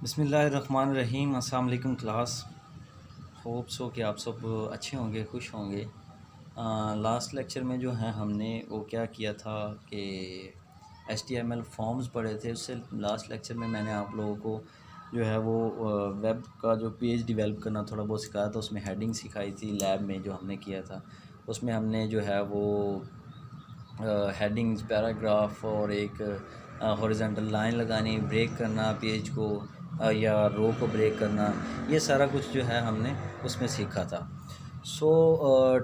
बिस्मिल्लाहिर्रहमानिर्रहीम। अस्सलाम वालेकुम क्लास। होप सो कि आप सब अच्छे होंगे, खुश होंगे। लास्ट लेक्चर में जो है हमने वो क्या किया था कि HTML फॉर्म्स पढ़े थे। उससे लास्ट लेक्चर में मैंने आप लोगों को जो है वो वेब का जो पेज डेवलप करना थोड़ा बहुत सिखाया था। उसमें हेडिंग सिखाई थी लैब में जो हमने किया था। उसमें हमने जो है वो हेडिंग्स, पैराग्राफ और एक हॉरिजॉन्टल लाइन लगानी, ब्रेक करना पेज को या रो को ब्रेक करना, ये सारा कुछ जो है हमने उसमें सीखा था। So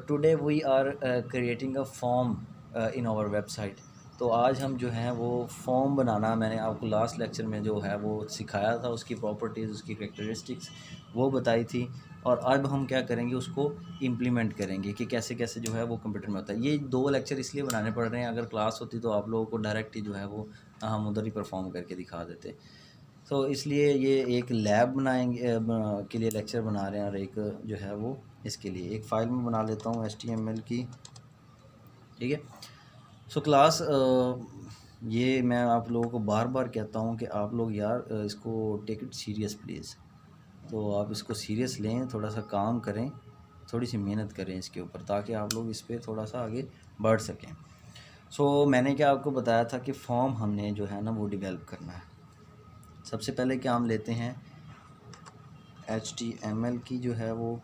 today we are creating a form in our website. तो आज हम जो हैं वो फॉर्म बनाना, मैंने आपको लास्ट लेक्चर में जो है वो सिखाया था, उसकी प्रॉपर्टीज़, उसकी कैरेक्टरिस्टिक्स वो बताई थी। और अब हम क्या करेंगे, उसको इम्प्लीमेंट करेंगे कि कैसे कैसे जो है वो कंप्यूटर में होता है। ये 2 लेक्चर इसलिए बनाने पड़ रहे हैं, अगर क्लास होती तो आप लोगों को डायरेक्ट ही जो है वो हम उधर ही परफॉर्म करके दिखा देते। तो इसलिए ये एक लैब बनाएंगे के लिए लेक्चर बना रहे हैं, और एक जो है वो इसके लिए एक फ़ाइल में बना लेता हूँ HTML की। ठीक है। सो क्लास, ये मैं आप लोगों को बार बार कहता हूँ कि आप लोग यार इसको टेक इट सीरियस प्लीज़। तो आप इसको सीरियस लें, थोड़ा सा काम करें, थोड़ी सी मेहनत करें इसके ऊपर, ताकि आप लोग इस पर थोड़ा सा आगे बढ़ सकें। सो मैंने क्या आपको बताया था कि फॉर्म हमने जो है ना वो डेवलप करना है। सबसे पहले क्या हम लेते हैं, HTML की जो है वो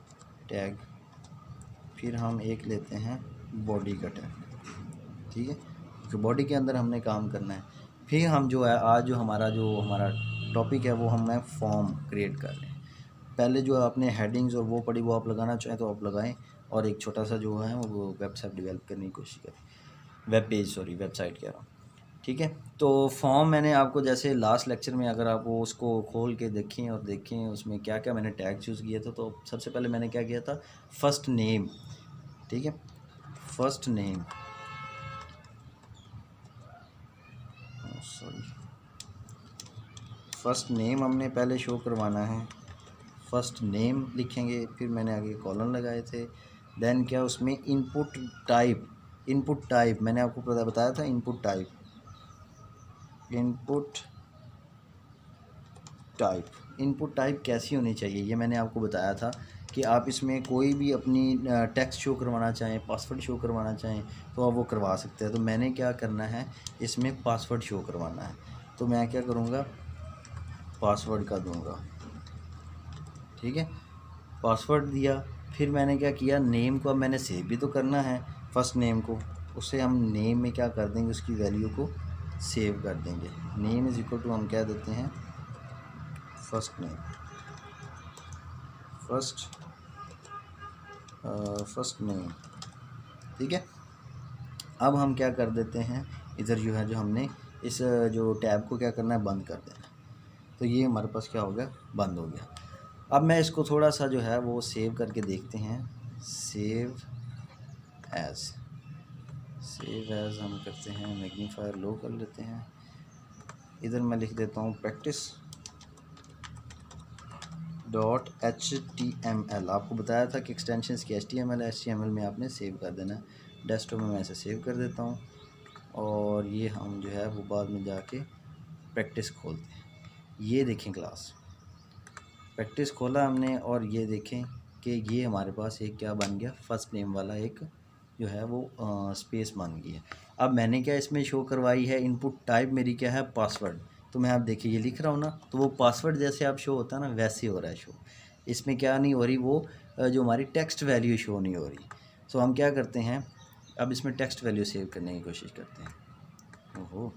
टैग, फिर हम एक लेते हैं बॉडी का टैग। ठीक है, तो बॉडी के अंदर हमने काम करना है। फिर हम जो है आज जो हमारा टॉपिक है वो हम फॉर्म क्रिएट कर रहे हैं। पहले जो आपने हेडिंग्स और वो पढ़ी वो आप लगाना चाहें तो आप लगाएं, और एक छोटा सा जो है वो वेबसाइट डेवलप करने की कोशिश करें, वेबसाइट कह रहा हूँ। ठीक है। तो फॉर्म मैंने आपको जैसे लास्ट लेक्चर में, अगर आप वो उसको खोल के देखें और देखें उसमें क्या क्या मैंने टैग चूज़ किया था। तो सबसे पहले मैंने क्या किया था, फर्स्ट नेम। ठीक है, first name, sorry, first name हमने पहले शो करवाना है। फर्स्ट नेम लिखेंगे, फिर मैंने आगे कॉलन लगाए थे। देन क्या उसमें इनपुट टाइप, मैंने आपको बताया था इनपुट टाइप कैसी होनी चाहिए, ये मैंने आपको बताया था कि आप इसमें कोई भी अपनी टेक्स्ट शो करवाना चाहें, पासवर्ड शो करवाना चाहें तो आप वो करवा सकते हैं। तो मैंने क्या करना है, इसमें पासवर्ड शो करवाना है, तो मैं क्या करूँगा, पासवर्ड का दूँगा। ठीक है, पासवर्ड दिया। फिर मैंने क्या किया, नेम को अब मैंने सेव भी तो करना है, फर्स्ट नेम को। उसे हम नेम में क्या कर देंगे, उसकी वैल्यू को सेव कर देंगे। नेम इज़ इक्वल टू हम क्या देते हैं, फर्स्ट नेम, फर्स्ट नेम। ठीक है, अब हम क्या कर देते हैं, इधर जो है जो हमने इस जो टैब को क्या करना है, बंद कर देना है। तो ये हमारे पास क्या हो गया, बंद हो गया। अब मैं इसको थोड़ा सा जो है वो सेव करके देखते हैं। सेव एज़ हम करते हैं, मैग्नीफायर लो कर लेते हैं। इधर मैं लिख देता हूँ practice.html। आपको बताया था कि एक्सटेंशंस की HTML में आपने सेव कर देना है। डेस्कटॉप में मैं ऐसे सेव कर देता हूँ, और ये हम जो है वो बाद में जाके प्रैक्टिस खोलते हैं। ये देखें क्लास, प्रैक्टिस खोला हमने, और ये देखें कि ये हमारे पास एक क्या बन गया, फर्स्ट नेम वाला एक जो है वो स्पेस बन गई है। अब मैंने क्या इसमें शो करवाई है, इनपुट टाइप मेरी क्या है, पासवर्ड। तो मैं आप देखिए ये लिख रहा हूँ ना, तो वो पासवर्ड जैसे आप शो होता है ना, वैसे हो रहा है शो। इसमें क्या नहीं हो रही, वो जो हमारी टेक्स्ट वैल्यू शो नहीं हो रही। तो हम क्या करते हैं, अब इसमें टेक्स्ट वैल्यू सेव करने की कोशिश करते हैं। ओहो,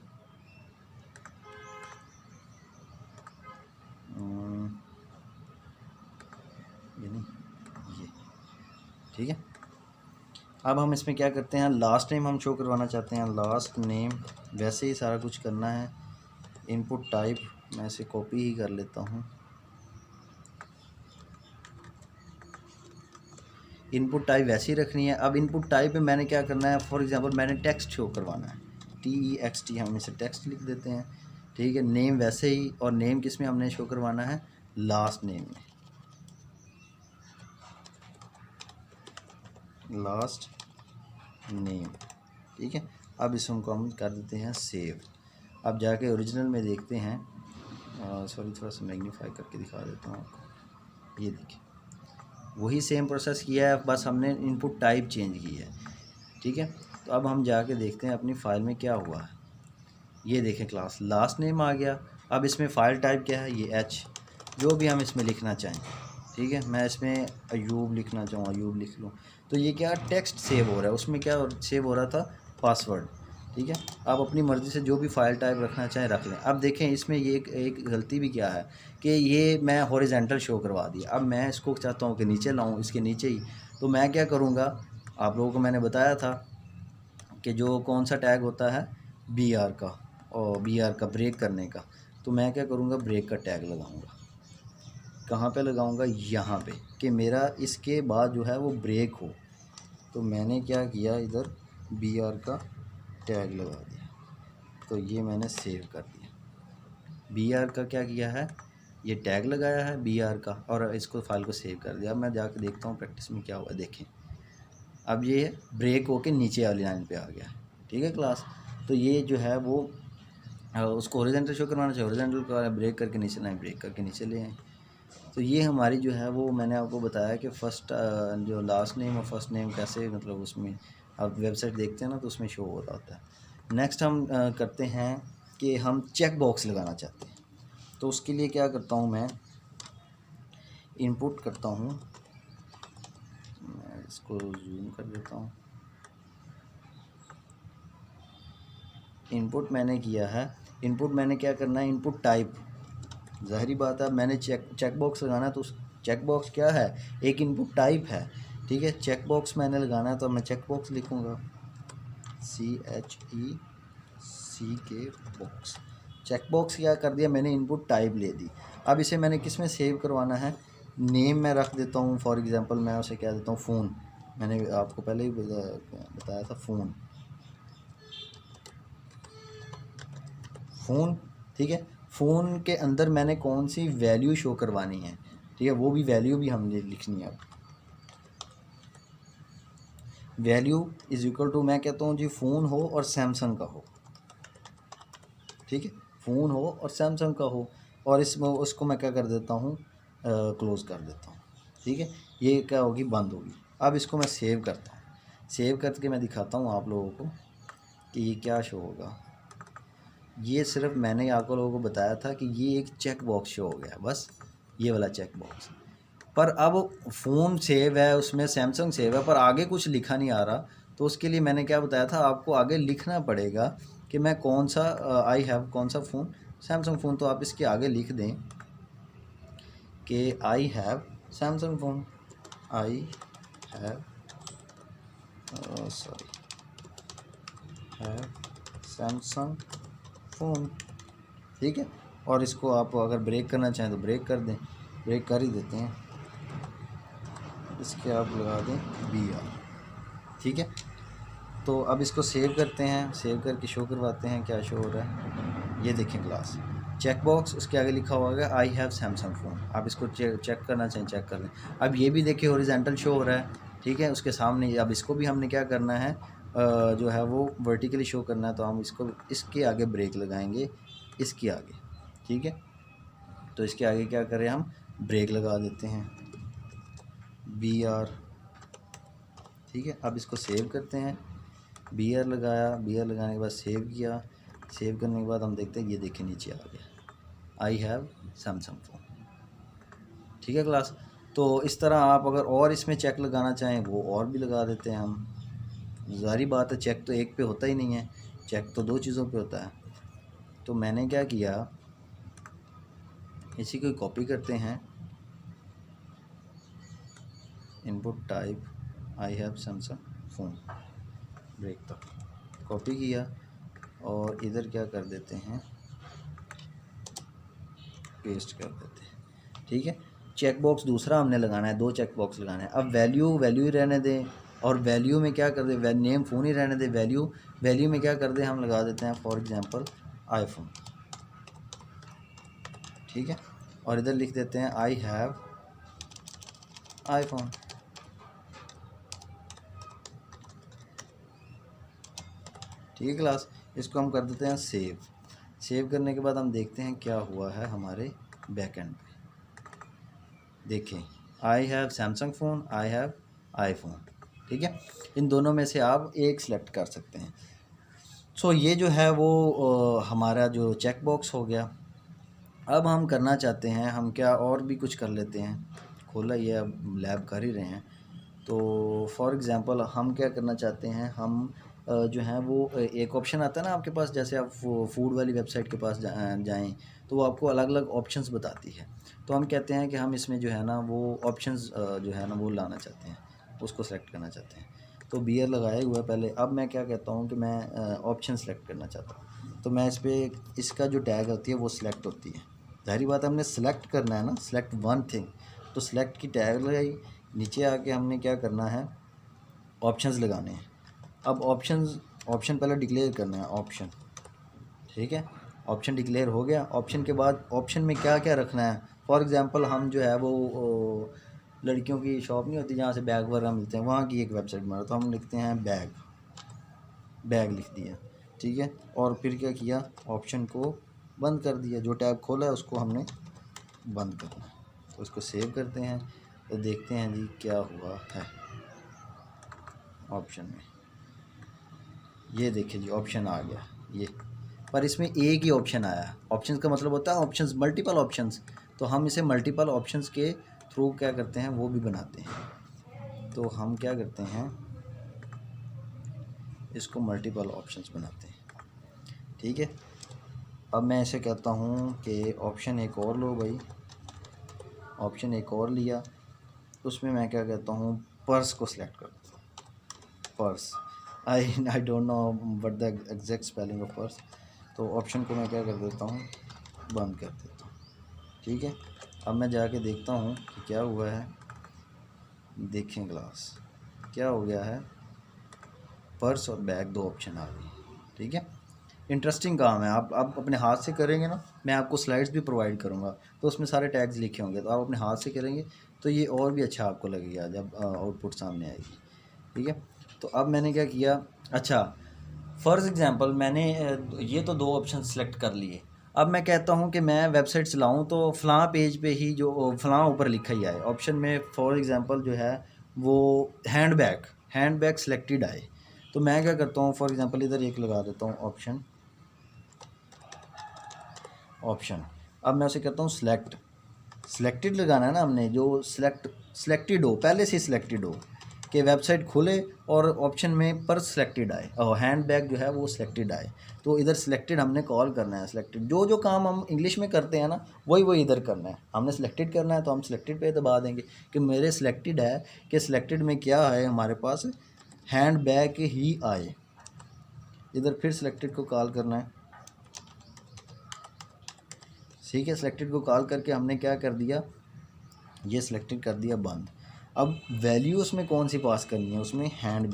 ये नहीं, ये ठीक है। अब हम इसमें क्या करते हैं, लास्ट नेम हम शो करवाना चाहते हैं, लास्ट नेम, वैसे ही सारा कुछ करना है। इनपुट टाइप मैं इसे कॉपी ही कर लेता हूँ। इनपुट टाइप वैसे ही रखनी है। अब इनपुट टाइप में मैंने क्या करना है, फॉर एग्जांपल मैंने टेक्स्ट शो करवाना है, TEXT, हम इसे टेक्स्ट लिख देते हैं। ठीक है, नेम वैसे ही, और नेम किस में हमने शो करवाना है, लास्ट नेम में, लास्ट नेम। ठीक है, अब इसको हम कर देते हैं सेव। अब जाके ओरिजिनल में देखते हैं सॉरी थोड़ा सा मैग्नीफाई करके दिखा देता हूँ आपको। ये देखिए वही सेम प्रोसेस किया है, बस हमने इनपुट टाइप चेंज की है। ठीक है, तो अब हम जाके देखते हैं अपनी फ़ाइल में क्या हुआ है। ये देखें क्लास लास्ट नेम आ गया। अब इसमें फ़ाइल टाइप क्या है, ये एच, जो भी हम इसमें लिखना चाहें। ठीक है, मैं इसमें अयूब लिखना चाहूँ, अयूब लिख लूँ। तो ये क्या टेक्स्ट सेव हो रहा है, उसमें क्या सेव हो रहा था, पासवर्ड। ठीक है, आप अपनी मर्ज़ी से जो भी फ़ाइल टाइप रखना चाहें रख लें। अब देखें इसमें ये एक गलती भी क्या है कि ये मैं हॉरिजॉन्टल शो करवा दिया। अब मैं इसको चाहता हूँ कि नीचे लाऊँ, इसके नीचे ही। तो मैं क्या करूँगा, आप लोगों को मैंने बताया था कि जो कौन सा टैग होता है बी आर का, और बी आर का ब्रेक करने का। तो मैं क्या करूँगा, ब्रेक का टैग लगाऊँगा। कहाँ पे लगाऊँगा, यहाँ पे, कि मेरा इसके बाद जो है वो ब्रेक हो। तो मैंने क्या किया, इधर बी आर का टैग लगा दिया। तो ये मैंने सेव कर दिया। बी आर का क्या किया है, ये टैग लगाया है बी आर का, और इसको फाइल को सेव कर दिया। अब मैं जाकर देखता हूँ प्रैक्टिस में क्या हुआ। देखें अब ये ब्रेक होके नीचे वाली लाइन पे आ गया। ठीक है क्लास, तो ये जो है वो उसको हॉरिजॉन्टल शो करवाना चाहिए, हॉरिजॉन्टल का ब्रेक करके नीचे लाइन, ब्रेक करके नीचे ले आए। तो ये हमारी जो है वो मैंने आपको बताया कि फ़र्स्ट जो लास्ट नेम और फर्स्ट नेम कैसे, मतलब उसमें आप वेबसाइट देखते हैं ना तो उसमें शो हो रहा होता है। नेक्स्ट हम करते हैं कि हम चेक बॉक्स लगाना चाहते हैं। तो उसके लिए क्या करता हूँ, मैं इनपुट करता हूँ, मैं इसको जूम कर देता हूँ। इनपुट मैंने किया है, इनपुट मैंने क्या करना है, इनपुट टाइप। ज़ाहिरी बात है, मैंने चेक बॉक्स लगाना है, तो चेक बॉक्स क्या है, एक इनपुट टाइप है। ठीक है, चेक बॉक्स मैंने लगाना है, तो मैं चेक बॉक्स लिखूँगा, CHECK बॉक्स। चेक बॉक्स क्या कर दिया मैंने, इनपुट टाइप ले दी। अब इसे मैंने किस में सेव करवाना है, नेम में रख देता हूँ। फॉर एग्ज़ाम्पल मैं उसे क्या देता हूँ, फ़ोन। मैंने आपको पहले ही बताया था, फ़ोन। फ़ोन, ठीक है, फ़ोन के अंदर मैंने कौन सी वैल्यू शो करवानी है, ठीक है, वो भी वैल्यू भी हमने लिखनी है। अब वैल्यू इज़ इक्वल टू, मैं कहता हूँ जी फ़ोन हो और सैमसंग का हो। ठीक है, फ़ोन हो और सैमसंग का हो, और इसमें उसको मैं क्या कर देता हूँ, क्लोज़ कर देता हूँ। ठीक है, ये क्या होगी, बंद होगी। अब इसको मैं सेव करता हूँ, सेव करके मैं दिखाता हूँ आप लोगों को कि ये क्या शो होगा। ये सिर्फ मैंने आप लोगों को बताया था कि ये एक चेक बॉक्स शो हो गया, बस ये वाला चेक बॉक्स। पर अब फ़ोन सेव है, उसमें सैमसंग सेव है, पर आगे कुछ लिखा नहीं आ रहा। तो उसके लिए मैंने क्या बताया था, आपको आगे लिखना पड़ेगा कि मैं कौन सा आई हैव, कौन सा फ़ोन, सैमसंग फ़ोन। तो आप इसके आगे लिख दें कि आई have Samsung phone, I have sorry have Samsung phone. ठीक है, और इसको आप अगर ब्रेक करना चाहें तो ब्रेक कर दें, ब्रेक कर ही देते हैं। इसके आप लगा दें BR। ठीक है, तो अब इसको सेव करते हैं, सेव करके शो करवाते हैं क्या शो हो रहा है। ये देखें क्लास, चेक बॉक्स, उसके आगे लिखा हुआ है आई हैव सैमसंग फ़ोन। आप इसको चेक करना चाहें चेक कर लें। अब ये भी देखिए हॉरिजॉन्टल शो हो रहा है। ठीक है, उसके सामने अब इसको भी हमने क्या करना है, जो है वो वर्टिकली शो करना है। तो हम इसको इसके आगे ब्रेक लगाएंगे, इसके आगे। ठीक है, तो इसके आगे क्या करें, हम ब्रेक लगा देते हैं, BR। ठीक है, अब इसको सेव करते हैं, BR लगाया, BR लगाने के बाद सेव किया। सेव करने के बाद हम देखते हैं, ये देखें नीचे आ गया, आई हैव सैमसंग फ़ोन। ठीक है क्लास, तो इस तरह आप अगर और इसमें चेक लगाना चाहें वो और भी लगा देते हैं हम। ज़ाहिर बात है, चेक तो एक पे होता ही नहीं है, चेक तो दो चीज़ों पे होता है। तो मैंने क्या किया, इसी को कॉपी करते हैं, input type I have Samsung phone, break तक कॉपी किया, और इधर क्या कर देते हैं, पेस्ट कर देते हैं। ठीक है, चेक बॉक्स दूसरा हमने लगाना है, दो चेक बॉक्स लगाना है। अब वैल्यू ही रहने दें, और वैल्यू में क्या कर दें, नेम फ़ोन ही रहने दें। वैल्यू में क्या कर दें, हम लगा देते हैं फॉर एग्ज़ाम्पल आईफोन। ठीक है, और इधर लिख देते हैं आई हैव आईफोन। ठीक है क्लास, इसको हम कर देते हैं सेव। सेव करने के बाद हम देखते हैं क्या हुआ है हमारे बैक एंड पे। देखें, आई have Samsung phone, I have iPhone. ठीक है, इन दोनों में से आप एक सिलेक्ट कर सकते हैं। सो ये जो है वो हमारा जो चेक बॉक्स हो गया। अब हम करना चाहते हैं, हम क्या और भी कुछ कर लेते हैं। खोला ये, अब लैब कर ही रहे हैं तो फॉर एग्ज़ाम्पल हम क्या करना चाहते हैं, हम जो है वो एक ऑप्शन आता है ना आपके पास, जैसे आप फूड वाली वेबसाइट के पास जाएं तो वो आपको अलग अलग ऑप्शंस बताती है। तो हम कहते हैं कि हम इसमें जो है ना वो ऑप्शंस जो है ना वो लाना चाहते हैं, उसको सेलेक्ट करना चाहते हैं। तो बियर लगाया हुआ है पहले। अब मैं क्या कहता हूँ कि मैं ऑप्शन सेलेक्ट करना चाहता हूँ, तो मैं इस पर, इसका जो टैग होती है वो सिलेक्ट होती है। जाहिर बात है हमने सेलेक्ट करना है ना, सेलेक्ट वन थिंग, तो सिलेक्ट की टैग लगाई। नीचे आके हमने क्या करना है, ऑप्शंस लगाने हैं। अब ऑप्शन पहले डिक्लेयर करना है, ऑप्शन। ठीक है, ऑप्शन डिक्लेयर हो गया। ऑप्शन के बाद ऑप्शन में क्या क्या रखना है, फॉर एग्ज़ाम्पल हम जो है वो लड़कियों की शॉप नहीं होती जहाँ से बैग वगैरह मिलते हैं, वहाँ की एक वेबसाइट बना, तो हम लिखते हैं बैग लिख दिया। ठीक है, और फिर क्या किया, ऑप्शन को बंद कर दिया। जो टैब खोला है उसको हमने बंद करना है। तो उसको सेव करते हैं, तो देखते हैं जी क्या हुआ है ऑप्शन में। ये देखिए जी ऑप्शन आ गया ये, पर इसमें एक ही ऑप्शन आया। ऑप्शंस का मतलब होता है ऑप्शंस, मल्टीपल ऑप्शंस। तो हम इसे मल्टीपल ऑप्शंस के थ्रू क्या करते हैं, वो भी बनाते हैं। तो हम क्या करते हैं, इसको मल्टीपल ऑप्शंस बनाते हैं। ठीक है, अब मैं ऐसे कहता हूँ कि ऑप्शन एक और लो भाई। ऑप्शन एक और लिया, उसमें मैं क्या कहता हूँ, पर्स को सिलेक्ट कर दो। Purse, I don't know what the exact spelling of purse. तो ऑप्शन को मैं क्या कर देता हूँ, बंद कर देता हूँ। ठीक है, अब मैं जाके देखता हूँ कि क्या हुआ है। देखें ग्लास, क्या हो गया है, पर्स और बैग दो ऑप्शन आ गई। ठीक है, इंटरेस्टिंग काम है। आप अपने हाथ से करेंगे ना, मैं आपको स्लाइड्स भी प्रोवाइड करूँगा, तो उसमें सारे टैग्स लिखे होंगे, तो आप अपने हाथ से करेंगे तो ये और भी अच्छा आपको लगेगा जब आउटपुट सामने आएगी। ठीक है, तो अब मैंने क्या किया, अच्छा फॉर एग्ज़ाम्पल मैंने ये तो दो ऑप्शन सेलेक्ट कर लिए। अब मैं कहता हूँ कि मैं वेबसाइट चलाऊँ तो फ़लाँ पेज पे ही जो फ़लाँ ऊपर लिखा ही आए ऑप्शन में। फॉर एग्ज़ाम्पल जो है वो हैंड बैग सेलेक्टेड आए। तो मैं क्या करता हूँ, फॉर एग्ज़ाम्पल इधर एक लगा देता हूँ ऑप्शन। अब मैं उसे कहता हूँ सेलेक्टेड लगाना है ना हमने, जो सेलेक्टेड हो, पहले से सिलेक्टेड हो कि वेबसाइट खुले और ऑप्शन में पर सिलेक्टेड आए और हैंड बैग जो है वो सिलेक्टेड आए। तो इधर सिलेक्टेड हमने कॉल करना है। सिलेक्टेड जो काम हम इंग्लिश में करते हैं ना, वही इधर करना है। हमने सिलेक्टेड करना है तो हम सिलेक्टेड पे दबा देंगे कि मेरे सिलेक्टेड है, कि सिलेक्टेड में क्या है हमारे पास, हैंड बैग ही आए। इधर फिर सिलेक्टेड को कॉल करना है। ठीक है, सिलेक्टेड को कॉल करके हमने क्या कर दिया, ये सिलेक्टेड कर दिया बंद। अब वैल्यू उसमें कौन सी पास करनी है, उसमें हैंड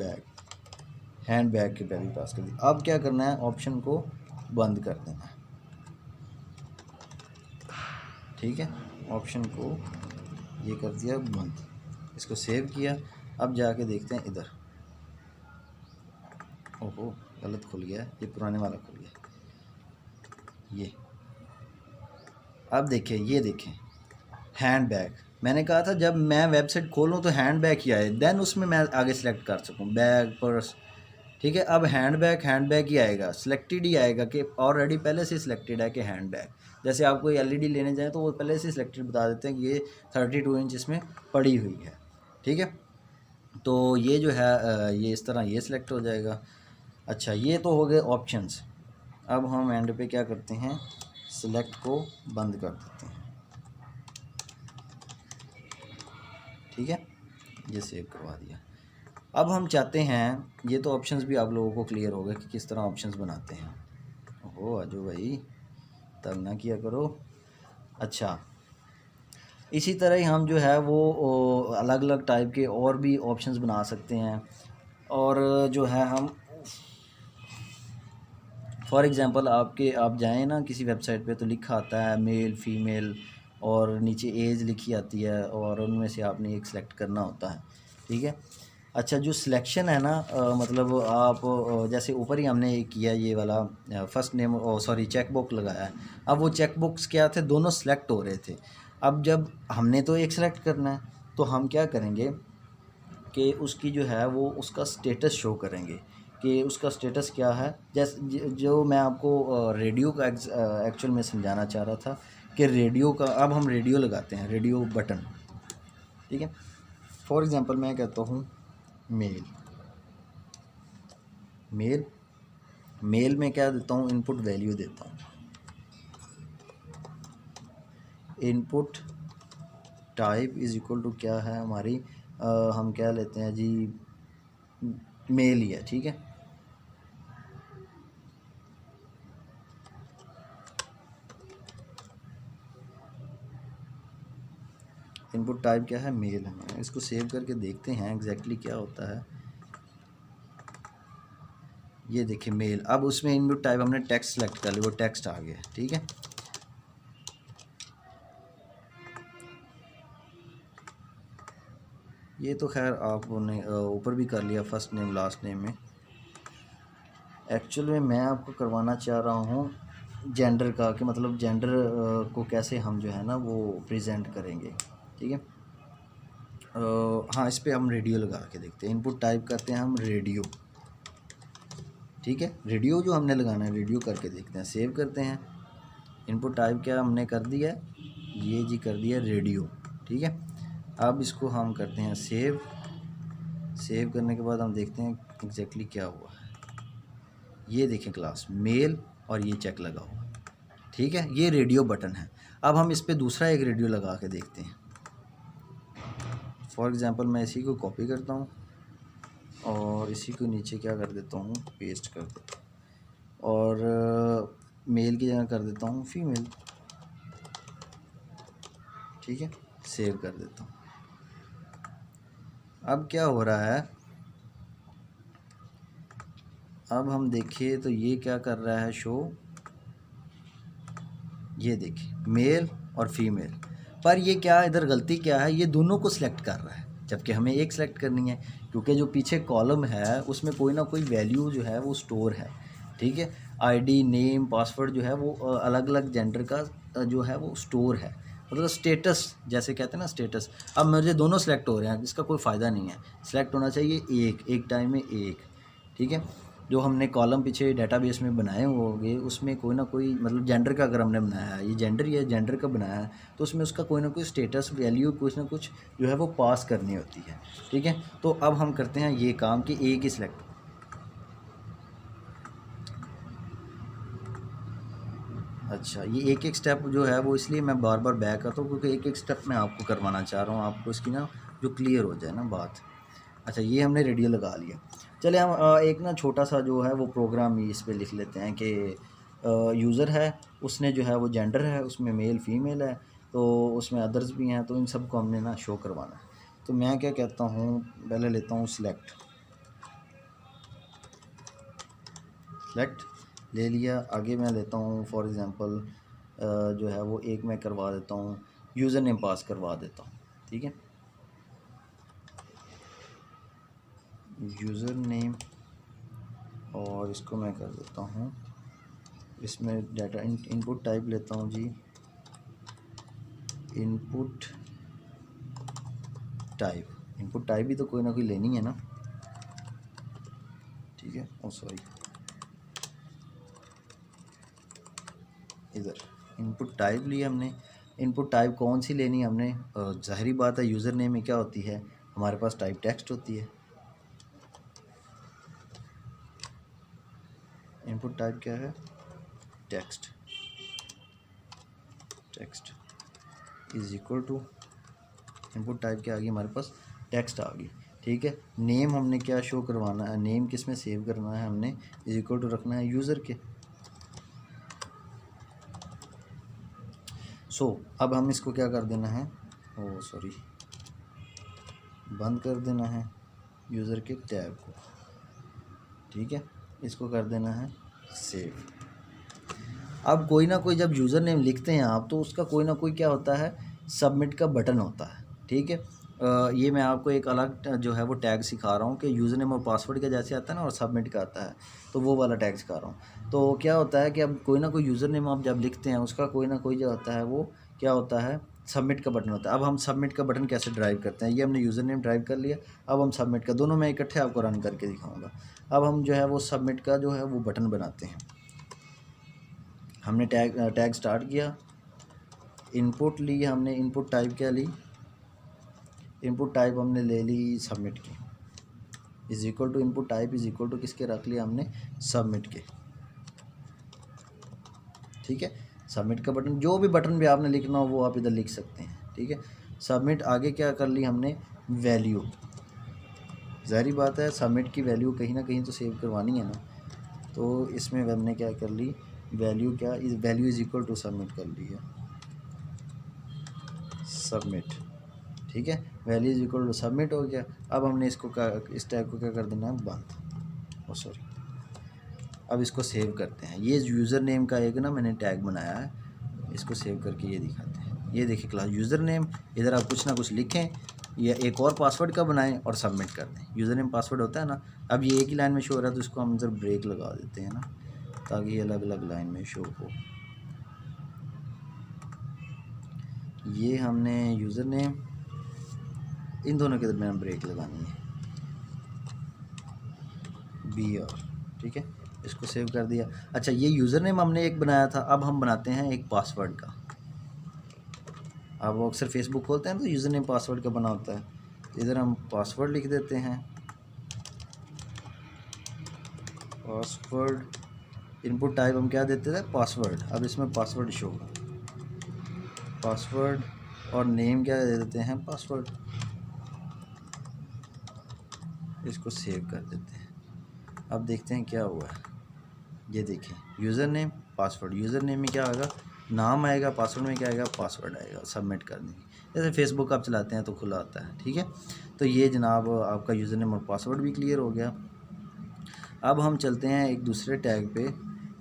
बैग की वैल्यू पास कर दी। अब क्या करना है, ऑप्शन को बंद कर देना है। ठीक है, ऑप्शन को ये कर दिया बंद, इसको सेव किया। अब जाके देखते हैं इधर, ओहो गलत खुल गया, ये पुराने वाला खुल गया। ये अब देखिए, ये देखें हैंड बैग, मैंने कहा था जब मैं वेबसाइट खोलूँ तो हैंड बैग ही आए, देन उसमें मैं आगे सेलेक्ट कर सकूँ बैग पर्स। ठीक है, अब हैंड बैग ही आएगा, सिलेक्टेड ही आएगा कि ऑलरेडी पहले से सिलेक्टेड है कि हैंड बैग। जैसे आप कोई एलईडी लेने जाएँ तो वो पहले से सिलेक्टेड बता देते हैं कि ये 32 इंच इसमें पड़ी हुई है। ठीक है, तो ये जो है ये इस तरह ये सिलेक्ट हो जाएगा। अच्छा, ये तो हो गए ऑप्शंस। अब हम एंड पे क्या करते हैं, सिलेक्ट को बंद कर देते हैं। ठीक है, ये सेव करवा दिया। अब हम चाहते हैं, ये तो ऑप्शंस भी आप लोगों को क्लियर हो गए कि किस तरह ऑप्शंस बनाते हैं। ओहो आजो भाई, तब ना किया करो। अच्छा, इसी तरह ही हम जो है वो अलग अलग टाइप के और भी ऑप्शंस बना सकते हैं। और जो है हम फॉर एग्ज़ाम्पल आप जाएं ना किसी वेबसाइट पे तो लिखा आता है मेल फीमेल और नीचे एज लिखी आती है और उनमें से आपने एक सिलेक्ट करना होता है। ठीक है, अच्छा, जो सिलेक्शन है ना, मतलब आप जैसे ऊपर ही हमने ये किया, ये वाला first name sorry check box लगाया है। अब वो चेक बॉक्स क्या थे, दोनों सेलेक्ट हो रहे थे। अब जब हमने तो एक सेलेक्ट करना है, तो हम क्या करेंगे कि उसकी जो है वो उसका स्टेटस शो करेंगे कि उसका स्टेटस क्या है। जैसे जो मैं आपको रेडियो का एक्चुअल में समझाना चाह रहा था कि रेडियो का, अब हम रेडियो लगाते हैं, रेडियो बटन, ठीक है। फॉर एग्ज़ाम्पल मैं कहता हूँ मेल, मेल मेल में क्या देता हूँ, इनपुट वैल्यू देता हूँ, input type is equal to क्या है हमारी, हम क्या लेते हैं जी, मेल ही है, ठीक है। इनपुट टाइप क्या है, मेल है। इसको सेव करके देखते हैं एग्जैक्टली क्या होता है। ये देखिए मेल, अब उसमें इनपुट टाइप हमने टेक्स्ट सेलेक्ट कर लिया, वो टेक्स्ट आ गया, ठीक है। ये तो खैर आपने ऊपर भी कर लिया फर्स्ट नेम लास्ट नेम में। एक्चुअल में मैं आपको करवाना चाह रहा हूँ जेंडर का, कि मतलब जेंडर को कैसे हम जो है ना वो प्रेजेंट करेंगे, ठीक है। हाँ, इस पर हम रेडियो लगा के देखते हैं। इनपुट टाइप करते हैं हम रेडियो, ठीक है। रेडियो जो हमने लगाना है, रेडियो करके देखते हैं, सेव करते हैं। इनपुट टाइप क्या हमने कर दिया है, ये जी कर दिया रेडियो, ठीक है। अब इसको हम करते हैं सेव। सेव करने के बाद हम देखते हैं एग्जैक्टली क्या हुआ है। ये देखें क्लास मेल और ये चेक लगा हुआ, ठीक है। ये रेडियो बटन है। अब हम इस पर दूसरा एक रेडियो लगा के देखते हैं। फॉर एग्ज़ाम्पल मैं इसी को कॉपी करता हूँ और इसी को नीचे क्या कर देता हूँ, पेस्ट कर देता हूँ, और मेल की जगह कर देता हूँ फीमेल, ठीक है। सेव कर देता हूँ। अब क्या हो रहा है, अब हम देखिए तो ये क्या कर रहा है शो, ये देखिए मेल और फीमेल। पर ये क्या, इधर गलती क्या है, ये दोनों को सिलेक्ट कर रहा है जबकि हमें एक सिलेक्ट करनी है, क्योंकि जो पीछे कॉलम है उसमें कोई ना कोई वैल्यू जो है वो स्टोर है, ठीक है। आईडी, नेम, पासवर्ड जो है वो अलग अलग जेंडर का जो है वो स्टोर है, मतलब स्टेटस जैसे कहते हैं ना, स्टेटस। अब मुझे दोनों सेलेक्ट हो रहे हैं, इसका कोई फ़ायदा नहीं है, सिलेक्ट होना चाहिए एक टाइम में एक, ठीक है। जो हमने कॉलम पीछे डेटाबेस में बनाए होंगे उसमें कोई ना कोई, मतलब जेंडर का अगर हमने बनाया है, ये जेंडर का बनाया है, तो उसमें उसका कोई ना कोई स्टेटस वैल्यू कुछ ना कुछ जो है वो पास करनी होती है, ठीक है। तो अब हम करते हैं ये काम कि एक ही सिलेक्ट। अच्छा, ये एक एक स्टेप जो है वो इसलिए मैं बार बार बैक आता हूँ क्योंकि एक एक स्टेप मैं आपको करवाना चाह रहा हूँ, आपको इसकी ना जो क्लियर हो जाए ना बात। अच्छा, ये हमने रेडियो लगा लिया। चले हम एक ना छोटा सा जो है वो प्रोग्राम ही इस पे लिख लेते हैं कि यूज़र है, उसने जो है वो जेंडर है, उसमें मेल फीमेल है, तो उसमें अदर्स भी हैं, तो इन सब को हमने ना शो करवाना है। तो मैं क्या कहता हूँ, पहले लेता हूँ सिलेक्ट ले लिया। आगे मैं लेता हूँ फॉर एग्ज़ाम्पल जो है वो एक मैं करवा देता हूँ, यूज़र नेम पास करवा देता हूँ, ठीक है। यूज़र नेम, और इसको मैं कर देता हूँ, इसमें डाटा इनपुट टाइप लेता हूँ जी, इनपुट टाइप भी तो कोई ना कोई लेनी है ना, ठीक है। ओ सॉरी, इधर इनपुट टाइप लिया हमने। इनपुट टाइप कौन सी लेनी है हमने, ज़ाहिरी बात है यूज़र नेम में क्या होती है हमारे पास, टाइप टेक्स्ट होती है। इनपुट टाइप क्या है, text is equal to, input type क्या आ गई हमारे पास, टेक्स्ट आ गई, ठीक है। नेम हमने क्या शो करवाना है, नेम किस में सेव करना है हमने, इज इक्वल टू रखना है यूज़र के। अब हम इसको क्या कर देना है, ओ सॉरी, बंद कर देना है यूज़र के टैब को, ठीक है। इसको कर देना है सेव। अब कोई ना कोई जब यूज़र नेम लिखते हैं आप, तो उसका कोई ना कोई क्या होता है, सबमिट का बटन होता है, ठीक है। ये मैं आपको एक अलग जो है वो टैग सिखा रहा हूँ कि यूज़र नेम और पासवर्ड का जैसे आता है ना और सबमिट का आता है, तो वो वाला टैग सिखा रहा हूँ। तो क्या होता है कि अब कोई ना कोई यूज़र नेम आप जब लिखते हैं उसका कोई ना कोई जो होता है वो क्या होता है, सबमिट का बटन होता है। अब हम सबमिट का बटन कैसे ड्राइव करते हैं, ये हमने यूज़र नेम ड्राइव कर लिया, अब हम सबमिट का, दोनों मैं इकट्ठे आपको रन करके दिखाऊँगा। अब हम जो है वो सबमिट का जो है वो बटन बनाते हैं। हमने टैग स्टार्ट किया, इनपुट ली हमने, इनपुट टाइप क्या ली, इनपुट टाइप हमने ले ली सबमिट की, is equal to input type is equal to किसके रख लिया हमने, सबमिट के। ठीक है, सबमिट का बटन, जो भी बटन भी आपने लिखना हो वो आप इधर लिख सकते हैं। ठीक है, सबमिट। आगे क्या कर ली हमने, वैल्यू, ज़ाहिर बात है सबमिट की वैल्यू कहीं ना कहीं तो सेव करवानी है ना, तो इसमें हमने क्या कर ली, वैल्यू क्या, इस value is equal to submit कर ली है, सबमिट। ठीक है, value is equal to submit हो गया। अब हमने इसको इस टैग को क्या कर देना है, बंद। ओ सॉरी, अब इसको सेव करते हैं। ये यूज़र नेम का एक ना मैंने टैग बनाया है, इसको सेव करके ये दिखाते हैं। ये देखिए क्लास यूज़र नेम, इधर आप कुछ ना कुछ लिखें या एक और पासवर्ड का बनाएं और सबमिट कर दें। यूज़र नेम पासवर्ड होता है ना, अब ये एक ही लाइन में शो हो रहा है तो इसको हम इधर ब्रेक लगा देते हैं ना, ताकि ये अलग अलग लाइन में शो हो। ये हमने यूज़र नेम, इन दोनों के दरमियान ब्रेक लगानी है, बी और। ठीक है, इसको सेव कर दिया। अच्छा, ये यूज़र नेम हमने एक बनाया था, अब हम बनाते हैं एक पासवर्ड का। आप अक्सर फेसबुक खोलते हैं तो यूज़र नेम पासवर्ड का बना होता है, इधर हम पासवर्ड लिख देते हैं, पासवर्ड। इनपुट टाइप हम क्या देते थे, पासवर्ड। अब इसमें पासवर्ड शो होगा, पासवर्ड, और नेम क्या दे देते हैं, पासवर्ड। इसको सेव कर देते हैं। अब देखते हैं क्या हुआ है। ये देखें, user name password, user name में क्या आएगा, नाम आएगा, पासवर्ड में क्या आएगा, पासवर्ड आएगा। सबमिट कर देंगे, जैसे फेसबुक आप चलाते हैं तो खुला आता है। ठीक है, तो ये जनाब आपका यूज़र नेम और पासवर्ड भी क्लियर हो गया। अब हम चलते हैं एक दूसरे टैग पे,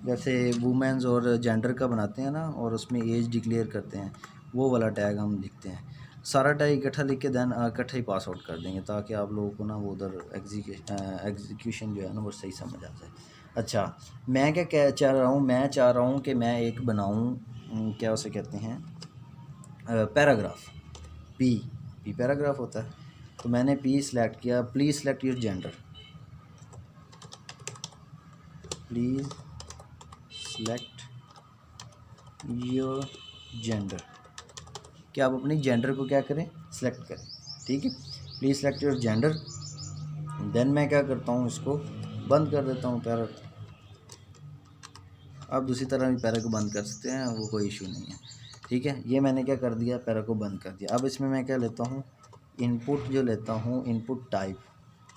जैसे वुमेन्स और जेंडर का बनाते हैं ना, और उसमें एज डिक्लेयर करते हैं, वो वाला टैग हम लिखते हैं। सारा टैग इकट्ठा लिख के दैन इकट्ठा ही पास आउट कर देंगे, ताकि आप लोगों को ना वो उधर एग्जीक्यूशन जो है ना वो सही समझ आ जाए। अच्छा, मैं क्या चाह रहा हूँ, मैं चाह रहा हूँ कि मैं एक बनाऊँ, क्या उसे कहते हैं, पैराग्राफ। पी पैराग्राफ होता है, तो मैंने पी सिलेक्ट किया। Please select your gender, please select your gender, कि आप अपनी जेंडर को क्या करें, सिलेक्ट करें। ठीक है, please select your gender. Then मैं क्या करता हूँ, इसको बंद कर देता हूँ पैरा। आप दूसरी तरह भी पैरा को बंद कर सकते हैं, वो कोई इशू नहीं है। ठीक है, ये मैंने क्या कर दिया, पैरा को बंद कर दिया। अब इसमें मैं क्या लेता हूँ, इनपुट जो लेता हूँ, इनपुट टाइप,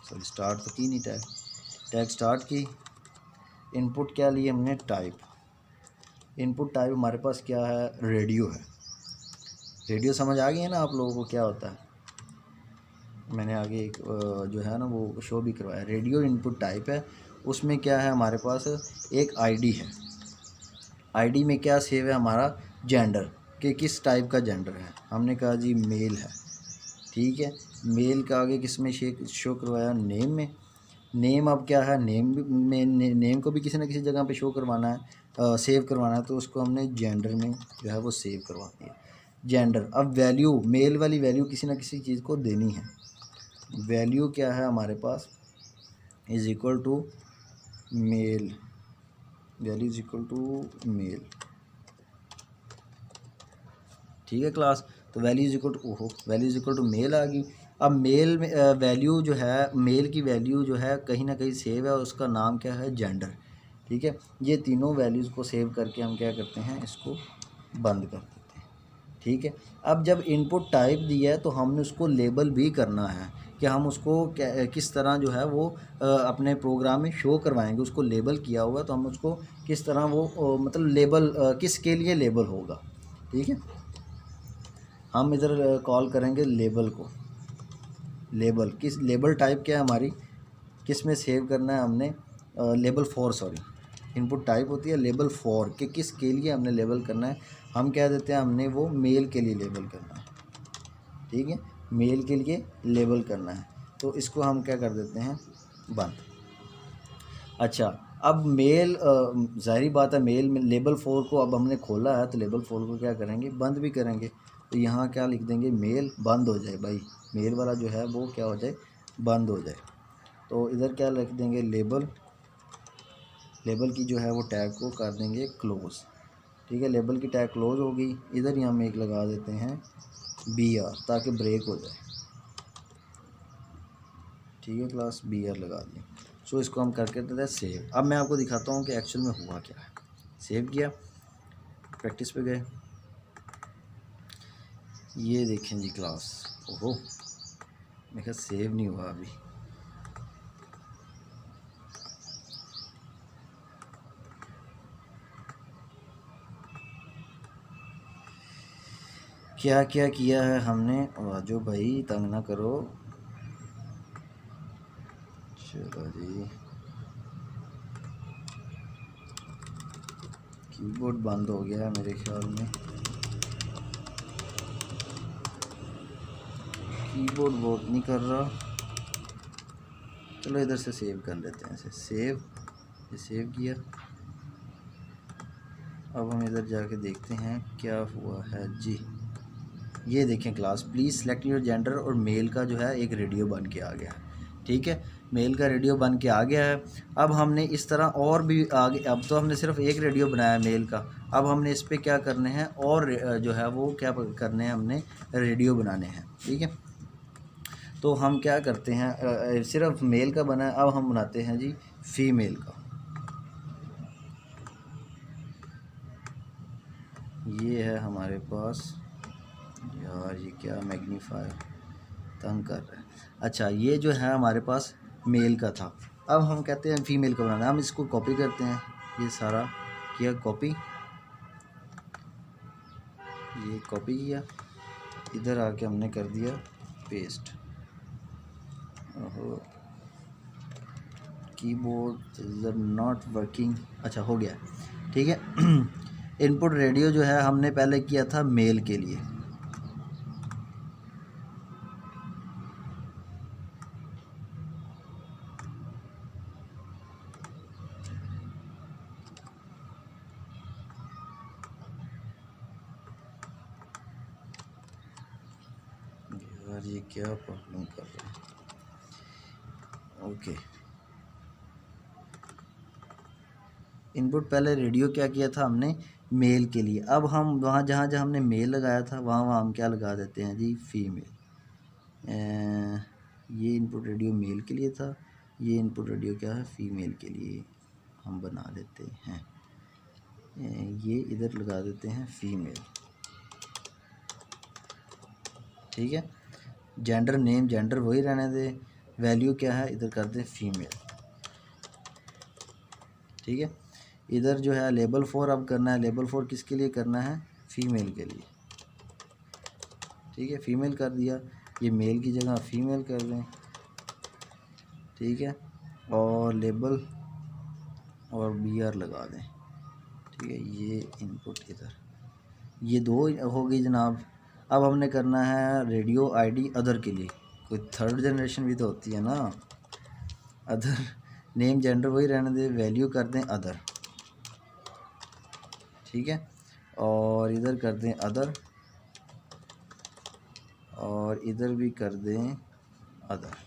सॉरी स्टार्ट तो की नहीं, टैग स्टार्ट की, इनपुट क्या लिए हमने, टाइप। इनपुट टाइप हमारे पास क्या है, रेडियो है। रेडियो समझ आ गई है ना आप लोगों को क्या होता है, मैंने आगे एक जो है ना वो शो भी करवाया। रेडियो इनपुट टाइप है, उसमें क्या है हमारे पास एक आईडी है। आईडी में क्या सेव है हमारा, जेंडर, कि किस टाइप का जेंडर है। हमने कहा जी मेल है। ठीक है, मेल का आगे किस में शो करवाया, नेम में। नेम अब क्या है, नेम में नेम को भी किसी न किसी जगह पे शो करवाना है, सेव करवाना है, तो उसको हमने जेंडर में जो है वो सेव करवानी है, जेंडर। अब वैल्यू, मेल वाली वैल्यू किसी न किसी चीज़ को देनी है। वैल्यू क्या है हमारे पास, is equal to mail, value is equal to mail. ठीक है क्लास, तो वैल्यू इज इक्वल टू, ओहो, value is equal to mail आ गई। अब मेल में वैल्यू जो है, मेल की वैल्यू जो है कहीं ना कहीं सेव है, उसका नाम क्या है, जेंडर। ठीक है, ये तीनों वैल्यूज़ को सेव करके हम क्या करते हैं, इसको बंद कर देते हैं। ठीक है, अब जब इनपुट टाइप दिया है तो हमने उसको लेबल भी करना है, कि हम उसको किस तरह जो है वो अपने प्रोग्राम में शो करवाएंगे। उसको लेबल किया हुआ है तो हम उसको किस तरह वो मतलब लेबल किसके लिए लेबल होगा। ठीक है, हम इधर कॉल करेंगे लेबल को। लेबल किस, लेबल टाइप क्या है हमारी, किस में सेव करना है हमने, लेबल 4, सॉरी इनपुट टाइप होती है लेबल 4, कि किस के लिए हमने लेबल करना है। हम क्या देते हैं, हमने वो मेल के लिए लेबल करना है। ठीक है, मेल के लिए लेबल करना है, तो इसको हम क्या कर देते हैं, बंद। अच्छा, अब मेल ज़ाहिर बात है मेल में लेबल 4 को अब हमने खोला है, तो लेबल 4 को क्या करेंगे, बंद भी करेंगे। तो यहाँ क्या लिख देंगे, मेल बंद हो जाए भाई, मेल वाला जो है वो क्या हो जाए, बंद हो जाए। तो इधर क्या लिख देंगे, लेबल, लेबल की जो है वो टैग को कर देंगे क्लोज़। ठीक है, लेबल की टैग क्लोज़ हो गई। इधर ही हम एक लगा देते हैं BR, ताकि ब्रेक हो जाए। ठीक है क्लास, BR लगा दी। सो इसको हम करके देते हैं सेव। अब मैं आपको दिखाता हूँ कि एक्चुअल में हुआ क्या है। सेव किया, प्रैक्टिस पे गए, ये देखें जी क्लास, ओहो मेरे ख्याल सेव नहीं हुआ अभी। क्या क्या किया है हमने, जो भाई तंग ना करो। चलो जी, कीबोर्ड बंद हो गया है मेरे ख्याल में, कीबोर्ड वर्क नहीं कर रहा। चलो इधर से सेव कर लेते हैं, ऐसे सेव, ये सेव किया। अब हम इधर जाके देखते हैं क्या हुआ है जी। ये देखें class, please select your gender, और मेल का जो है एक रेडियो बन के आ गया है। ठीक है, मेल का रेडियो बन के आ गया है। अब हमने इस तरह और भी आगे, अब तो हमने सिर्फ एक रेडियो बनाया मेल का, अब हमने इस पर क्या करने हैं, और जो है वो क्या करने हैं, हमने रेडियो बनाने हैं। ठीक है, तो हम क्या करते हैं, सिर्फ मेल का बना है, अब हम बनाते हैं जी फीमेल का। ये है हमारे पास, यार ये क्या मैग्नीफायर तंग कर रहा है। अच्छा, ये जो है हमारे पास मेल का था, अब हम कहते हैं फीमेल का बनाना है। हम इसको कॉपी करते हैं, ये सारा किया कॉपी, ये कॉपी किया, इधर आके हमने कर दिया पेस्ट। ओहो, कीबोर्ड इज नॉट वर्किंग। अच्छा हो गया, ठीक है। इनपुट रेडियो जो है हमने पहले किया था मेल के लिए, यार ये क्या प्रॉब्लम कर रहा है। ओके, इनपुट पहले रेडियो क्या किया था हमने मेल के लिए, अब हम वहाँ जहाँ जहाँ हमने मेल लगाया था वहाँ हम क्या लगा देते हैं जी फीमेल। ये इनपुट रेडियो मेल के लिए था, ये इनपुट रेडियो क्या है फीमेल के लिए हम बना देते हैं। ये इधर लगा देते हैं फीमेल। ठीक है, जेंडर नेम जेंडर वही रहने दे, वैल्यू क्या है इधर कर दें फीमेल। ठीक है, इधर जो है लेबल 4 अब करना है, लेबल 4 किसके लिए करना है, फीमेल के लिए। ठीक है, फीमेल कर दिया, ये मेल की जगह फीमेल कर दें। ठीक है, और लेबल और BR लगा दें। ठीक है, ये इनपुट इधर, ये दो हो गई जनाब। अब हमने करना है रेडियो ID अदर के लिए, कोई थर्ड जनरेशन भी तो होती है ना। अदर नेम जेंडर वही रहने दे, वैल्यू कर दें अदर। ठीक है, और इधर कर दें अदर, और इधर भी कर दें अदर।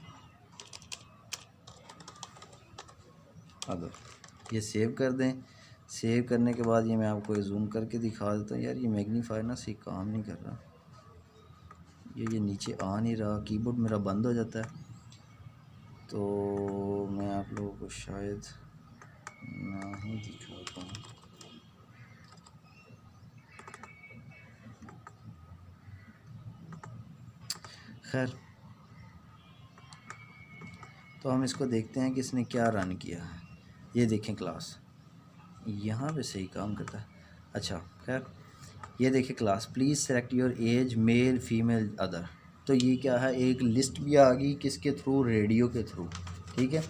ये सेव कर दें। सेव करने के बाद ये मैं आपको जूम करके दिखा देता हूँ। यार ये मैग्नीफायर ना सही काम नहीं कर रहा, ये नीचे आ नहीं रहा, कीबोर्ड मेरा बंद हो जाता है। तो मैं आप लोगों को शायद ना ही दिखा पाऊँ। खैर, तो हम इसको देखते हैं कि इसने क्या रन किया है। ये देखें क्लास, यहाँ पे सही काम करता है। अच्छा खैर, ये देखिए class, please select your as male female other. तो ये क्या है, एक लिस्ट भी आ गई किसके थ्रू, रेडियो के थ्रू। ठीक है,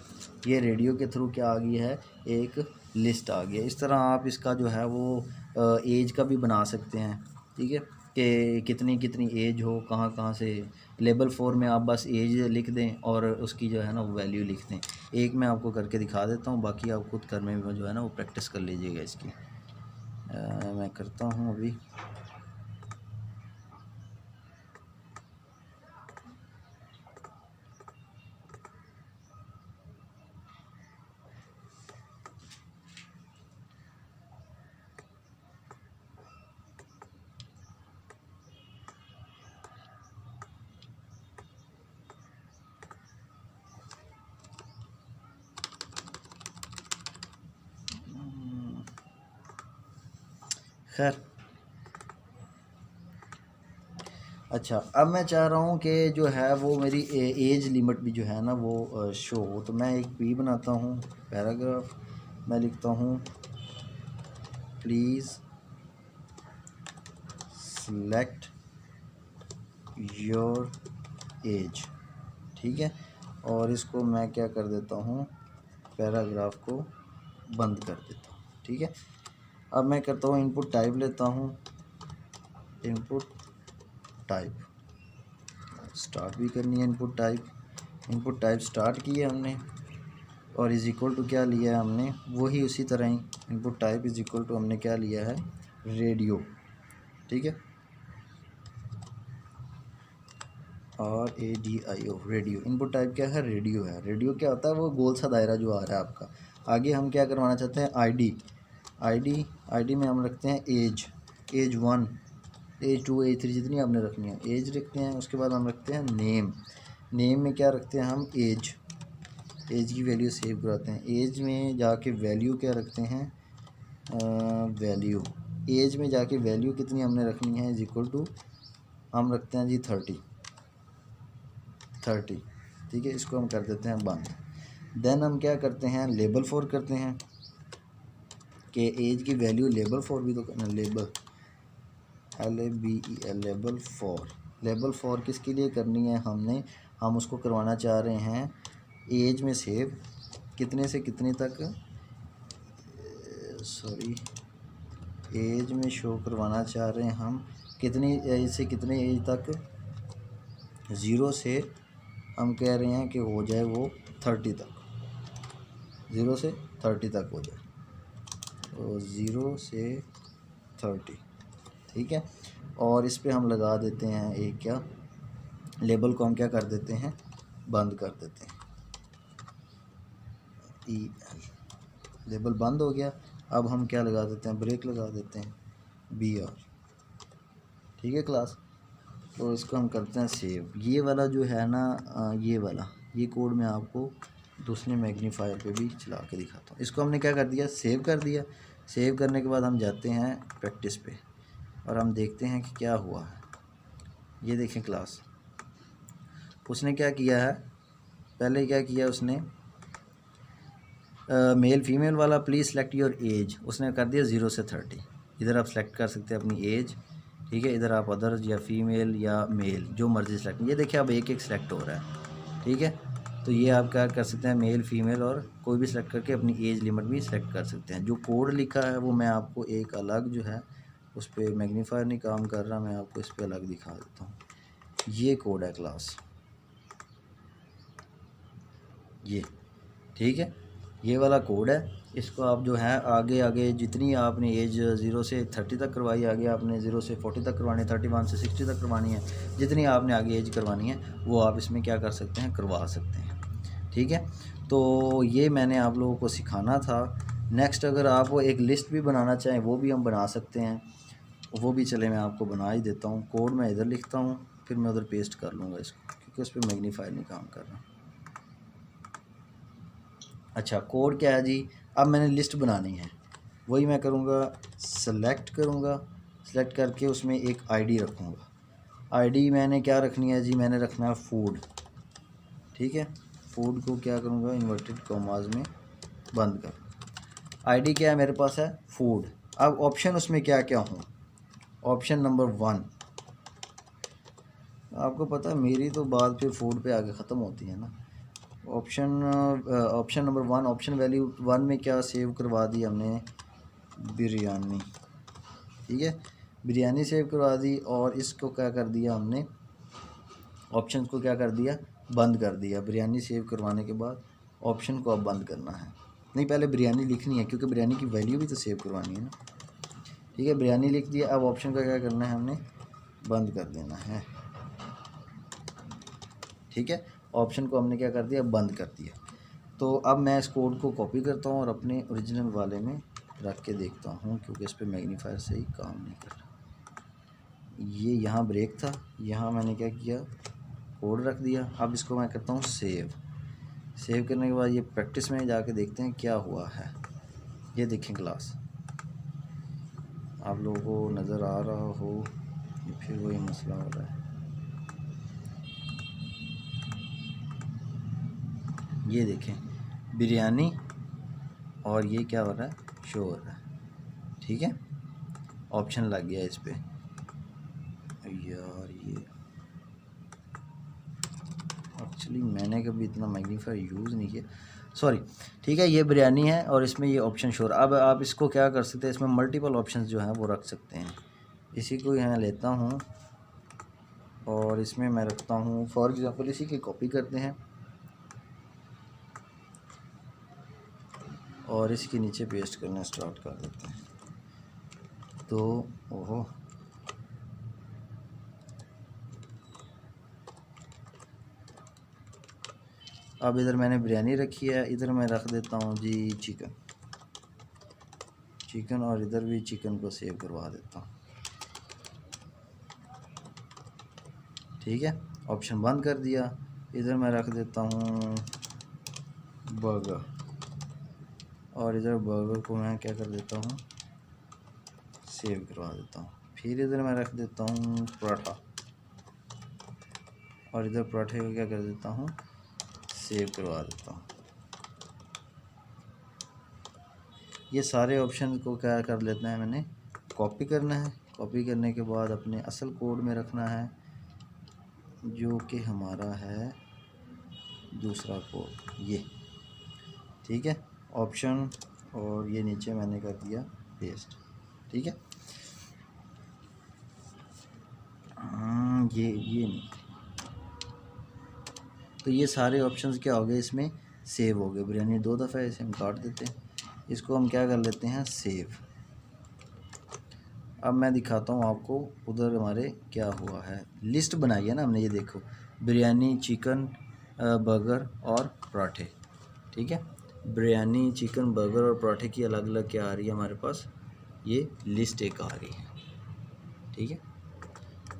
ये रेडियो के थ्रू क्या आ गई है, एक लिस्ट आ गई है। इस तरह आप इसका जो है वो एज का भी बना सकते हैं। ठीक है, कि कितनी कितनी एज हो, कहाँ कहाँ से। लेवल 4 में आप बस एज लिख दें और उसकी जो है ना वो वैल्यू लिख दें। एक मैं आपको करके दिखा देता हूँ, बाकी आप खुद करने में जो है ना वो प्रैक्टिस कर लीजिएगा इसकी। मैं करता हूँ अभी। खैर, अच्छा, अब मैं चाह रहा हूँ कि जो है वो मेरी एज लिमिट भी जो है ना वो शो हो। तो मैं एक पी बनाता हूँ, पैराग्राफ। मैं लिखता हूँ प्लीज़ सेलेक्ट योर एज। ठीक है, और इसको मैं क्या कर देता हूँ, पैराग्राफ को बंद कर देता हूँ। ठीक है, अब मैं करता हूँ इनपुट टाइप लेता हूँ, इनपुट टाइप स्टार्ट भी करनी है। इनपुट टाइप स्टार्ट की है हमने, और इज़ इक्वल टू क्या लिया है हमने, वही उसी तरह ही input type is equal to हमने क्या लिया है, रेडियो। ठीक है, RADIO, रेडियो। इनपुट टाइप क्या है, रेडियो है। रेडियो क्या होता है, वो गोल सा दायरा जो आ रहा है आपका। आगे हम क्या करवाना चाहते हैं, आईडी में हम रखते हैं एज 1, एज 2, एज 3 जितनी आपने रखनी है एज रखते हैं। उसके बाद हम रखते हैं नेम में क्या रखते हैं हम, एज की वैल्यू सेव कराते हैं। एज में जाके वैल्यू क्या रखते हैं, वैल्यू। एज में जाके वैल्यू कितनी हमने रखनी है, इज इक्वल टू हम रखते हैं जी 30। ठीक है, इसको हम कर देते हैं बंद। देन हम क्या करते हैं, लेबल 4 करते हैं कि एज की वैल्यू लेबल 4 भी तो करना, लेबल LABEL लेबल 4 किसके लिए करनी है हमने, हम उसको करवाना चाह रहे हैं एज में सेव कितने से कितने तक, एज में शो करवाना चाह रहे हैं हम कितनी एज से कितने एज तक, 0 से हम कह रहे हैं कि हो जाए वो 30 तक, 0 से 30 तक हो जाए, तो 0 से 30। ठीक है, और इस पे हम लगा देते हैं एक क्या, लेबल को हम क्या कर देते हैं, बंद कर देते हैं, EL। लेबल बंद हो गया। अब हम क्या लगा देते हैं, ब्रेक लगा देते हैं, BR। ठीक है क्लास, तो इसको हम करते हैं सेव। ये वाला जो है ना, ये कोड मैं आपको दूसरे मैग्नीफायर पे भी चला के दिखाता हूँ। इसको हमने क्या कर दिया, सेव कर दिया। सेव करने के बाद हम जाते हैं प्रैक्टिस पे और हम देखते हैं कि क्या हुआ है। ये देखें क्लास, उसने क्या किया है, पहले क्या किया उसने, मेल फीमेल वाला प्लीज़ सेलेक्ट योर एज, उसने कर दिया 0 से 30। इधर आप सेलेक्ट कर सकते हैं अपनी एज। ठीक है, इधर आप अदर या फीमेल या मेल जो मर्ज़ी सेलेक्ट, ये देखिए अब एक सेलेक्ट हो रहा है। ठीक है, तो ये आप क्या कर सकते हैं, मेल फीमेल और कोई भी सेलेक्ट करके अपनी एज लिमिट भी सेलेक्ट कर सकते हैं। जो कोड लिखा है वो मैं आपको एक अलग जो है उस पर मैग्नीफायर नहीं काम कर रहा, मैं आपको इस पर अलग दिखा देता हूँ। ये कोड है क्लास, ये। ठीक है, ये वाला कोड है। इसको आप जो है आगे जितनी आपने एज 0 से 30 तक करवाई, आगे आपने 0 से 40 तक करवानी है, 31 से 60 तक करवानी है, जितनी आपने आगे एज करवानी है वो आप इसमें क्या कर सकते हैं, करवा सकते हैं। ठीक है, तो ये मैंने आप लोगों को सिखाना था। नेक्स्ट अगर आप एक लिस्ट भी बनाना चाहें वो भी हम बना सकते हैं, वो भी चले मैं आपको बना ही देता हूँ। कोड मैं इधर लिखता हूँ, फिर मैं उधर पेस्ट कर लूँगा इसको, क्योंकि उस पर मैग्नीफायर नहीं काम कर रहा। अच्छा, कोड क्या है जी, अब मैंने लिस्ट बनानी है, वही मैं करूँगा, सेलेक्ट करूँगा, सेलेक्ट करके उसमें एक आईडी रखूँगा। आईडी मैंने क्या रखनी है जी, मैंने रखना है फूड। ठीक है, फूड को क्या करूँगा, इन्वर्टेड कॉमास में बंद कर। आईडी क्या है मेरे पास है, फूड। अब ऑप्शन उसमें क्या क्या हों, ऑप्शन नंबर 1, आपको पता है मेरी तो बात फिर फूड पे आगे ख़त्म होती है ना। ऑप्शन नंबर 1, ऑप्शन वैल्यू 1 में क्या सेव करवा दी हमने, बिरयानी। ठीक है, बिरयानी सेव करवा दी और इसको क्या कर दिया हमने, ऑप्शन को क्या कर दिया, बंद कर दिया। बिरयानी सेव करवाने के बाद ऑप्शन को अब बंद करना है, नहीं पहले बिरयानी लिखनी है क्योंकि बिरयानी की वैल्यू भी तो सेव करवानी है ना। ठीक है, बिरयानी लिख दिया। अब ऑप्शन का क्या करना है, हमने बंद कर देना है। ठीक है, ऑप्शन को हमने क्या कर दिया, बंद कर दिया। तो अब मैं इस कोड को कॉपी करता हूँ और अपने ओरिजिनल वाले में रख के देखता हूँ, क्योंकि इस पर मैग्नीफायर से ही काम नहीं कर रहा। ये यहाँ ब्रेक था, यहाँ मैंने क्या किया, कोड रख दिया। अब इसको मैं करता हूँ सेव। सेव करने के बाद ये प्रैक्टिस में जाके देखते हैं क्या हुआ है। ये देखें क्लास, आप लोगों को नज़र आ रहा हो, ये फिर वही मसला हो रहा है। ये देखें बिरयानी और ये क्या हो रहा है, शो हो रहा है। ठीक है, ऑप्शन लग गया इस पे। यार ये एक्चुअली मैंने कभी इतना मैग्नीफायर यूज़ नहीं किया, सॉरी। ठीक है, ये बिरयानी है और इसमें ये ऑप्शन शो। अब आप इसको क्या कर सकते हैं, इसमें मल्टीपल ऑप्शंस जो हैं वो रख सकते हैं। इसी को यहाँ लेता हूँ और इसमें मैं रखता हूँ, फॉर एग्ज़ाम्पल इसी की कॉपी करते हैं और इसके नीचे पेस्ट करना स्टार्ट कर देते हैं। तो ओहो, अब इधर मैंने बिरयानी रखी है, इधर मैं रख देता हूँ जी चिकन और इधर भी चिकन को सेव करवा देता हूँ। ठीक है, ऑप्शन बंद कर दिया। इधर मैं रख देता हूँ बर्गर और इधर बर्गर को मैं क्या कर देता हूँ, सेव करवा देता हूँ। फिर इधर मैं रख देता हूँ पराठा और इधर पराठे को क्या कर देता हूँ, सेव करवा देता हूँ। ये सारे ऑप्शन को क्या कर लेना है, मैंने कॉपी करना है। कॉपी करने के बाद अपने असल कोड में रखना है, जो कि हमारा है दूसरा कोड ये। ठीक है, ऑप्शन और ये नीचे मैंने कर दिया पेस्ट। ठीक है, ये नहीं, तो ये सारे ऑप्शंस क्या हो गए, इसमें सेव हो गए। बिरयानी 2 दफ़ा इसे हम काट देते हैं, इसको हम क्या कर लेते हैं, सेव। अब मैं दिखाता हूँ आपको उधर हमारे क्या हुआ है। लिस्ट बनाई है ना हमने, ये देखो बिरयानी, चिकन, बर्गर और पराठे। ठीक है, बिरयानी, चिकन, बर्गर और पराठे की अलग अलग क्या आ रही है हमारे पास, ये लिस्ट एक आ रही है। ठीक है,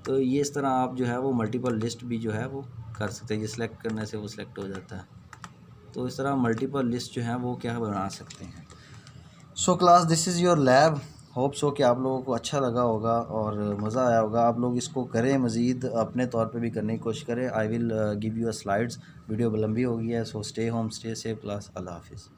तो ये इस तरह आप जो है वो मल्टीपल लिस्ट भी जो है वो कर सकते हैं। ये सिलेक्ट करने से वो सिलेक्ट हो जाता है, तो इस तरह मल्टीपल लिस्ट जो है वो क्या बना सकते हैं। So class, this is your lab. Hope so कि आप लोगों को अच्छा लगा होगा और मज़ा आया होगा। आप लोग इसको करें, मज़ीद अपने तौर पे भी करने की कोशिश करें। I will give you a slides. Video लंबी हो गई है, so stay home, stay safe class. अल्लाह हाफिज़।